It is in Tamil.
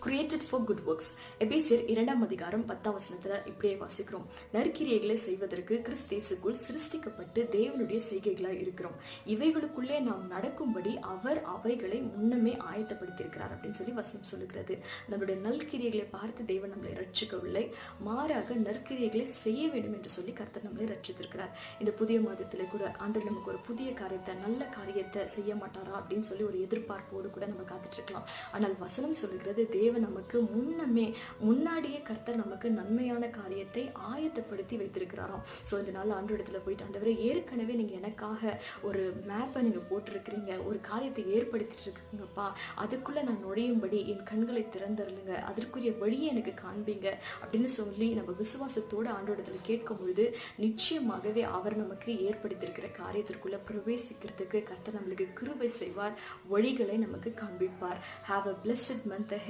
Created for good works. எபேசியர் 2:10 இப்படியே வாசிக்கிறோம். நற்கிரியைகளை செய்வதற்கு கிறிஸ்தேசுக்குள் சிருஷ்டிக்கப்பட்டு தேவனுடைய செய்கைகளாய் இருக்கிறோம். இவைகளுக்குள்ளே நாம் நடக்கும்படி அவர் அவைகளை முன்னமே ஆயத்தப்படுத்தியிருக்கிறார் அப்படின்னு சொல்லி வசனம் சொல்லுகிறது. நம்மளுடைய நல்கிரியைகளை பார்த்து தேவன் நம்மளை ரட்சிக்கவில்லை, மாறாக நற்கிரியைகளை செய்ய வேண்டும் என்று சொல்லி கர்த்தர் நம்மளை ரட்சித்திருக்கிறார். இந்த புதிய மாதத்திலே கூட ஆண்டவர் நமக்கு ஒரு புதிய காரியத்தை, நல்ல காரியத்தை செய்ய மாட்டாரா அப்படின்னு சொல்லி ஒரு எதிர்பார்ப்போடு கூட நம்ம காத்துட்டு இருக்கலாம். ஆனால் வசனம் சொல்லுகிறது, தேவன் நமக்கு முன்னாடியே கர்த்தர் நமக்கு நன்மையான காரியத்தை ஆயத்தப்படுத்தி வைத்திருக்கிறாராம். ஸோ இந்த நாள் ஆண்டவரிடத்துல போயிட்டு, ஆண்டவரே ஏற்கனவே நீங்க எனக்காக ஒரு மேப்பை நீங்க போட்டிருக்கிறீங்க, ஒரு காரியத்தை ஏற்படுத்திட்டு இருக்கீங்கப்பா, அதுக்குள்ள நான் நுழையும்படி என் கண்களை திறந்தருளுங்க, அதற்குரிய வழியை எனக்கு காண்பீங்க அப்படின்னு சொல்லி நம்ம விசுவாசத்தோடு ஆண்டவரிடத்துல கேட்கும் பொழுது நிச்சயமாகவே அவர் நமக்கு ஏற்படுத்தியிருக்கிற காரியத்திற்குள்ள பிரவேசிக்கிறதுக்கு கர்த்தர் நம்மளுக்கு கிருபை செய்வார், வழிகளை நமக்கு காண்பிப்பார். Have a blessed month ahead.